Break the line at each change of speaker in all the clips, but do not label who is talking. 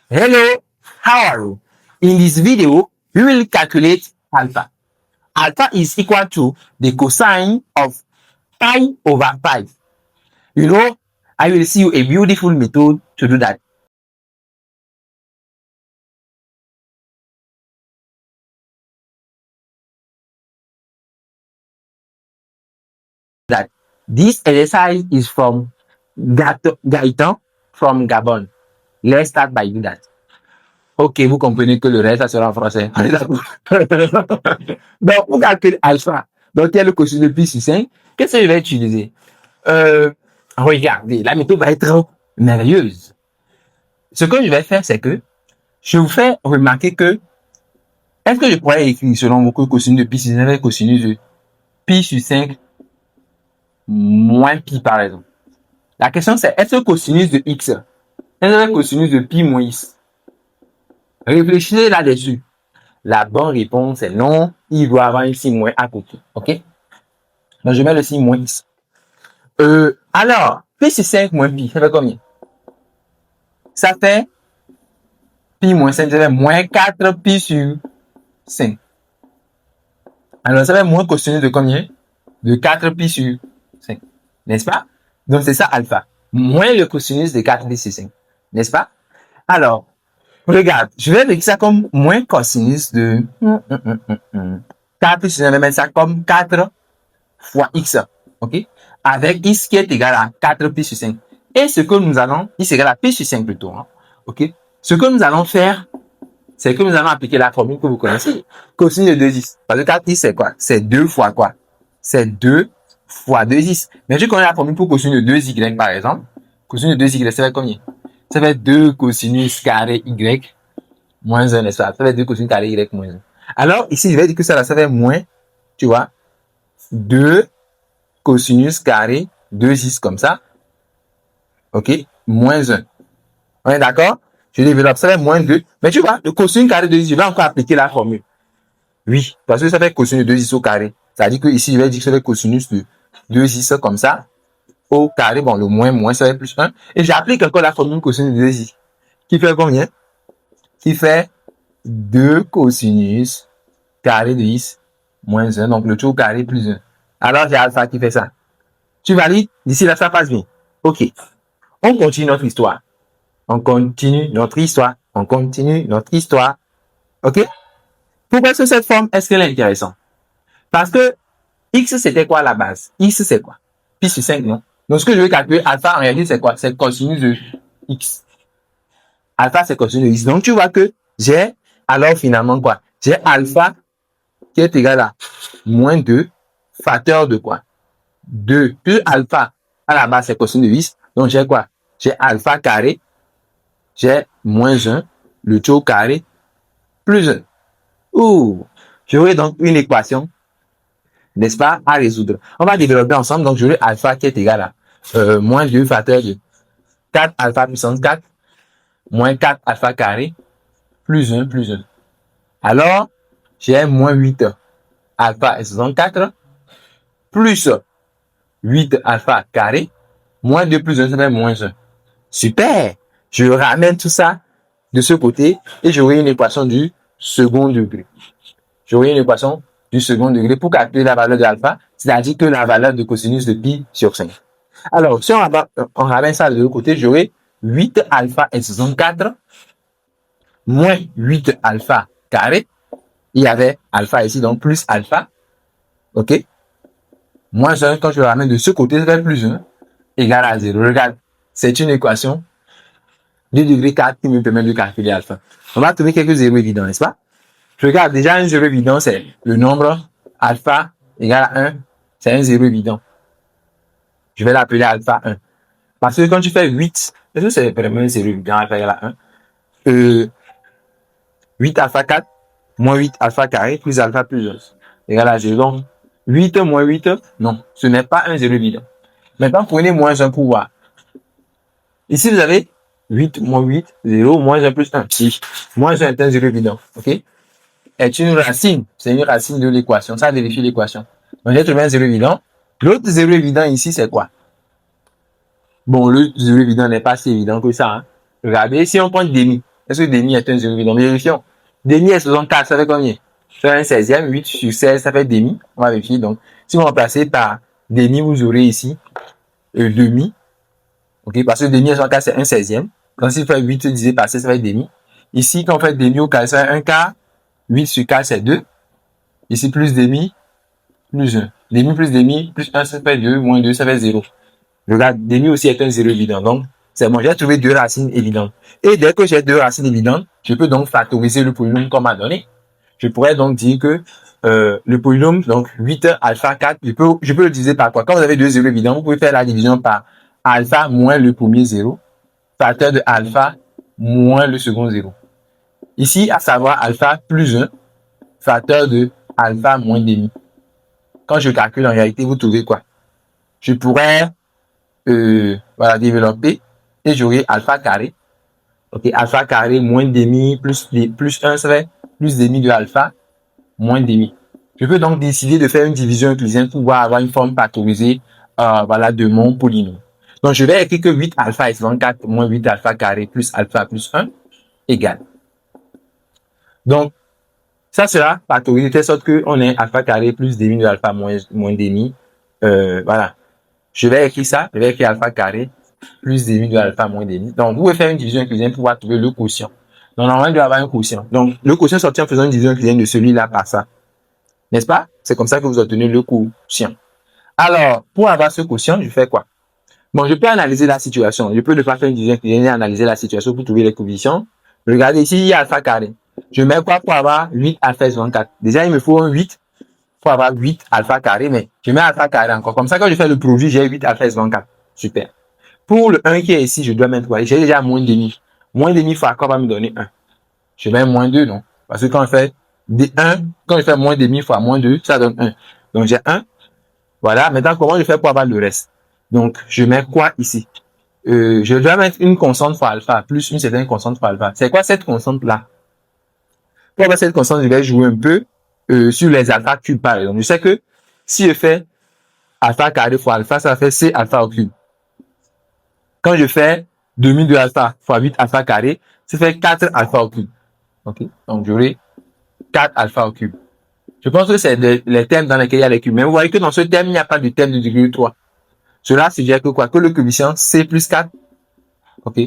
Hello, how are you? In this video, we will calculate alpha. Alpha is equal to the cosine of pi over pi. You know, I will see you a beautiful method to do that. This exercise is from Gaëtan from Gabon. Let's start by doing that. Ok, vous comprenez que le reste, ça sera en français. On est d'accord. Donc, pour calculer alpha, donc il y a le cosinus de pi sur 5. Qu'est-ce que je vais utiliser? Regardez, la méthode va être merveilleuse. Ce que je vais faire, c'est que je vous fais remarquer que est-ce que je pourrais écrire selon vous que cosinus de pi sur 5 avec cosinus de pi sur 5 moins pi, par exemple? La question, c'est est-ce que cosinus de x est avec cosinus de pi moins x? Réfléchissez là-dessus. La bonne réponse est non. Il doit avoir un signe moins à côté. OK? Donc, je mets le signe moins x. Alors, pi sur 5 moins pi, ça fait combien? Ça fait pi moins 5, ça fait moins 4 pi sur 5. Alors, ça fait moins cosinus de combien? De 4 pi sur 5. N'est-ce pas? Donc, c'est ça alpha. Moins le cosinus de 4 pi sur 5. N'est-ce pas? Alors, regarde, je vais écrire ça comme moins cosinus de 4 pi sur 5. Je vais mettre ça comme 4 fois x. OK? Avec x qui est égal à 4 pi sur 5. Et ce que nous allons, x égale à pi sur 5 plutôt. Hein? OK? Ce que nous allons faire, c'est que nous allons appliquer la formule que vous connaissez. Cosinus de 2x. Parce que 4x, c'est quoi? C'est 2 fois quoi? C'est 2 fois 2x. Mais je connais la formule pour cosinus de 2y, par exemple. Cosinus de 2y, ça fait combien? Ça fait 2 cosinus carré y moins 1, n'est-ce pas? Ça fait 2 cosinus carré y moins 1. Alors, ici, je vais dire que ça fait moins, tu vois, 2 cosinus carré 2x comme ça. OK? Moins 1. On est d'accord? Je développe, ça fait moins 2. Mais tu vois, le cosinus carré de 2x, je vais encore appliquer la formule. Oui, parce que ça fait cosinus de 2x au carré. Ça veut dire que ici, je vais dire que ça fait cosinus de 2x comme ça. Au carré, bon, le moins, ça fait plus 1. Et j'applique encore la formule cosinus de 2x. Qui fait combien? Qui fait 2 cosinus carré de x moins 1. Donc, le tout au carré plus 1. Alors, j'ai alpha qui fait ça. Tu valides? D'ici là, ça passe bien. OK. On continue notre histoire. On continue notre histoire. On continue notre histoire. OK? Pourquoi est-ce que cette forme, est-ce qu'elle est intéressante? Parce que x, c'était quoi à la base? X, c'est quoi? Pi sur 5, non? Donc, ce que je veux calculer, alpha, en réalité, c'est quoi? C'est cosinus de x. Alpha, c'est cosinus de x. Donc, tu vois que j'ai, alors finalement quoi? J'ai alpha qui est égal à moins 2 facteur de quoi? 2 plus alpha à la base, c'est cosinus de x. Donc, j'ai quoi? J'ai alpha carré, j'ai moins 1, le tout au carré, plus 1. Ouh! J'aurai donc une équation, n'est-ce pas, à résoudre. On va développer ensemble. Donc, j'aurai alpha qui est égal à moins 2 facteur de 4 alpha puissance 4 moins 4 alpha carré plus 1 plus 1. Alors, j'ai moins 8 alpha et 64 plus 8 alpha carré moins 2 plus 1, ça fait moins 1. Super! Je ramène tout ça de ce côté et j'aurai une équation du second degré. J'aurai une équation du second degré pour calculer la valeur de alpha, c'est-à-dire que la valeur de cosinus de pi sur 5. Alors, si on ramène ça de l'autre côté, j'aurai 8 alpha et 64 moins 8 alpha carré. Il y avait alpha ici, donc plus alpha. OK? Moins 1, quand je le ramène de ce côté, ça fait plus 1 égal à 0. Regarde, c'est une équation de degré 4 qui me permet de calculer alpha. On va trouver quelques zéros évidents, n'est-ce pas? Je regarde, déjà un zéro évident, c'est le nombre alpha égal à 1. C'est un zéro évident. Je vais l'appeler alpha 1. Parce que quand tu fais 8, est-ce que c'est vraiment un zéro évident, alpha égal à 1? 8 alpha 4 moins 8 alpha carré plus alpha plus 1 égal à 0. Donc, 8 moins 8, non, ce n'est pas un zéro évident. Maintenant, prenez moins 1 pour voir. Ici, vous avez 8 moins 8, 0, moins 1 plus 1. Si, moins 1 est un zéro évident. OK? Est une racine. C'est une racine de l'équation. Ça vérifie l'équation. Donc, j'ai trouvé un zéro évident. L'autre zéro évident ici, c'est quoi? Bon, le zéro évident n'est pas si évident que ça. Hein. Regardez, si on prend demi. Est-ce que demi est un zéro évident? Vérifions. Demi est 64, ça fait combien? Ça fait un 16e, 8 sur 16, ça fait demi. On va vérifier. Donc, si vous remplacez par demi, vous aurez ici demi. Ok, parce que demi est 64, c'est un 16e. Donc, si vous faites 8 divisé par 16, ça fait demi. Ici, quand on fait demi au carré, ça fait un quart. 8 sur 4, c'est 2. Ici, plus demi, plus 1. Demi plus demi, plus 1, ça fait 2, moins 2, ça fait 0. Regarde, demi aussi est un 0 évident. Donc, c'est bon, j'ai trouvé deux racines évidentes. Et dès que j'ai deux racines évidentes, je peux donc factoriser le polynôme qu'on m'a donné. Je pourrais donc dire que le polynôme, donc 8 alpha 4, je peux le diviser par quoi? Quand vous avez deux zéros évidents, vous pouvez faire la division par alpha moins le premier zéro, facteur de alpha moins le second zéro. Ici, à savoir alpha plus 1, facteur de alpha moins demi. Quand je calcule en réalité, vous trouvez quoi? Je pourrais voilà, développer et j'aurai alpha carré. Ok, alpha carré moins demi plus 1, ça fait plus demi de alpha moins demi. Je peux donc décider de faire une division euclidienne pour pouvoir avoir une forme factorisée voilà, de mon polynôme. Donc, je vais écrire que 8 alpha épsilon 4 moins 8 alpha carré plus alpha plus 1 égale. Donc, ça sera factorisé de telle sorte qu'on ait alpha carré plus demi de alpha moins demi. Voilà. Je vais écrire ça. Je vais écrire alpha carré plus demi de alpha moins demi. Donc, vous pouvez faire une division euclidienne pour pouvoir trouver le quotient. Donc, normalement, il doit y avoir un quotient. Donc, le quotient sorti en faisant une division euclidienne de celui-là par ça. N'est-ce pas? C'est comme ça que vous obtenez le quotient. Alors, pour avoir ce quotient, je fais quoi? Bon, je peux analyser la situation. Je peux ne pas faire une division euclidienne et analyser la situation pour trouver les coefficients. Regardez ici, il y a alpha carré. Je mets quoi pour avoir 8 alpha épsilon 4? Déjà, il me faut un 8 pour avoir 8 alpha carré, mais je mets alpha carré encore. Comme ça, quand je fais le produit, j'ai 8 alpha épsilon 4. Super. Pour le 1 qui est ici, je dois mettre quoi? J'ai déjà moins demi. Moins demi fois quoi va me donner 1? Je mets moins 2, non? Parce que quand je fais quand je fais moins demi fois moins 2, ça donne 1. Donc j'ai 1. Voilà. Maintenant, comment je fais pour avoir le reste? Donc, je mets quoi ici? Je dois mettre une constante fois alpha, plus une certaine constante fois alpha. C'est quoi cette constante-là? Pour avoir cette constante, je vais jouer un peu sur les alpha cubes, par exemple. Je sais que si je fais alpha carré fois alpha, ça fait C alpha au cube. Quand je fais demi de alpha fois 8 alpha carré, ça fait 4 alpha au cube. Ok? Donc, j'aurai 4 alpha au cube. Je pense que c'est les termes dans lesquels il y a les cubes. Mais vous voyez que dans ce terme, il n'y a pas de terme de degré 3. Cela suggère que quoi? Que le coefficient C plus 4, ok?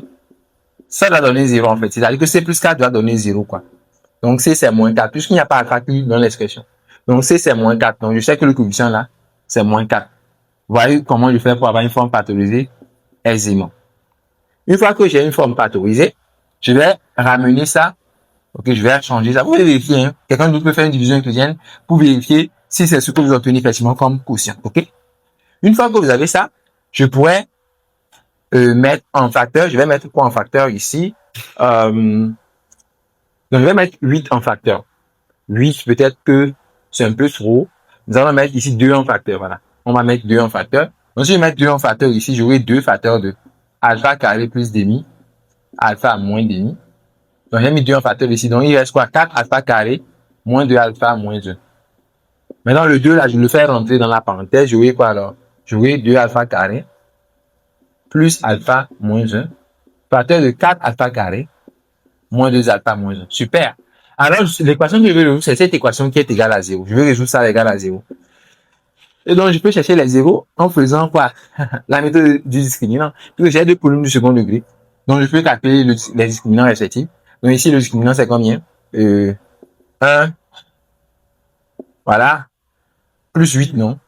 Ça doit donner 0 en fait. C'est-à-dire que C plus 4 doit donner 0, quoi. Donc, C, c'est moins 4, puisqu'il n'y a pas alpha cube dans l'expression. Donc, C, c'est moins 4. Donc, je sais que le coefficient là, c'est moins 4. Vous voyez comment je fais pour avoir une forme factorisée aisément. Une fois que j'ai une forme factorisée, je vais ramener ça. Ok, je vais changer ça. Vous pouvez vérifier, hein. Quelqu'un d'autre peut faire une division euclidienne pour vérifier si c'est ce que vous obtenez facilement comme quotient. Ok. Une fois que vous avez ça, je pourrais mettre en facteur. Je vais mettre quoi en facteur ici? Donc, je vais mettre 8 en facteur. 8, peut-être que c'est un peu trop. Nous allons mettre ici 2 en facteur. Voilà. On va mettre 2 en facteur. Donc, si je mets 2 en facteur ici, j'aurai 2 facteurs de alpha carré plus demi, alpha moins demi. Donc, j'ai mis 2 en facteur ici. Donc, il reste quoi? 4 alpha carré moins 2 alpha moins 1. Maintenant, le 2, là, je le fais rentrer dans la parenthèse. J'aurai quoi alors? J'aurai 2 alpha carré plus alpha moins 1. Facteur de 4 alpha carré moins 2 alpha moins 1. Super. Alors, l'équation que je vais résoudre, c'est cette équation qui est égale à 0. Je vais résoudre ça égal à 0. Et donc, je peux chercher les zéros en faisant quoi? La méthode du discriminant. Puisque j'ai deux polynômes du second degré. Donc, je peux calculer les discriminants respectifs. Donc, ici, le discriminant, c'est combien? 1. Voilà. Plus 8, non?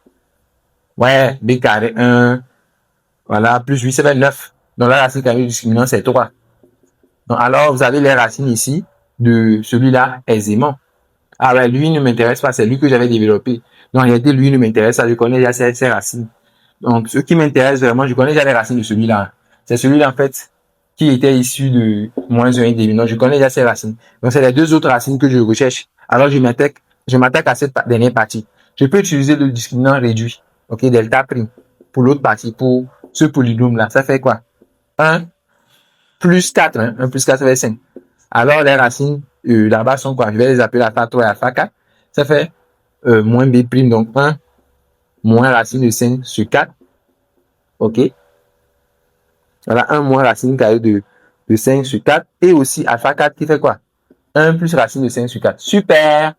Ouais, b carré 1. Voilà, plus 8, ça fait 9. Donc, la racine carrée du discriminant, c'est 3. Donc, alors, vous avez les racines ici de celui-là aisément. Ah ouais, lui ne m'intéresse pas, c'est lui que j'avais développé. Donc, en réalité, lui ne m'intéresse pas, je connais déjà ses racines. Donc, ce qui m'intéresse vraiment, je connais déjà les racines de celui-là. C'est celui-là, en fait, qui était issu de moins 1 et demi. Donc, je connais déjà ses racines. Donc, c'est les deux autres racines que je recherche. Alors, je m'attaque à cette dernière partie. Je peux utiliser le discriminant réduit, ok, delta prime, pour l'autre partie, pour ce polynôme-là. Ça fait quoi? 1 plus 4, hein? 1 plus 4, ça fait 5. Alors, les racines là-bas sont quoi? Je vais les appeler alpha 3 et alpha 4. Ça fait moins b prime, donc 1 moins racine de 5 sur 4. OK? Voilà, 1 moins racine carrée de de 5 sur 4 et aussi alpha 4 qui fait quoi? 1 plus racine de 5 sur 4. Super!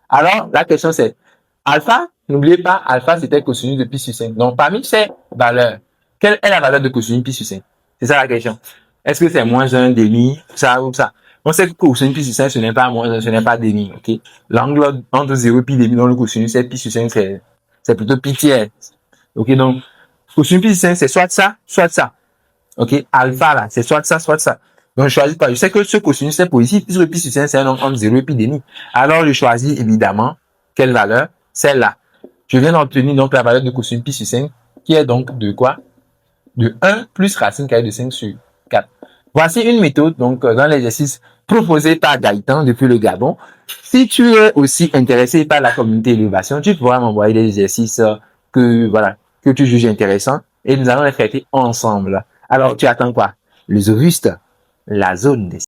Alors, la question c'est, alpha, n'oubliez pas, alpha c'était cosinus de pi sur 5. Donc, parmi ces valeurs, quelle est la valeur de cosinus pi sur 5? C'est ça la question. Est-ce que c'est moins 1 demi, ça ou ça? On sait que cosinus pi sur 5, ce n'est pas moins 1, ce n'est pas demi, ok? L'angle entre 0 et pi demi dans le cosinus, c'est pi sur 5, c'est plutôt pi tiers. Ok, donc, cosinus pi sur 5, c'est soit ça, soit ça. Ok, alpha là, c'est soit ça, soit ça. Donc, je choisis pas. Je sais que ce cosinus c'est positif, puisque pi sur 5, c'est un nombre entre 0 et pi demi. Alors, je choisis évidemment quelle valeur? Celle-là. Je viens d'obtenir donc la valeur de cosinus pi sur 5, qui est donc de quoi? De 1 plus racine carrée de 5 sur 4. Voici une méthode, donc, dans l'exercice proposé par Gaëtan depuis le Gabon. Si tu es aussi intéressé par la communauté élévation, tu pourras m'envoyer des exercices que tu juges intéressants et nous allons les traiter ensemble. Alors, tu attends quoi? Le Zoruste, la zone des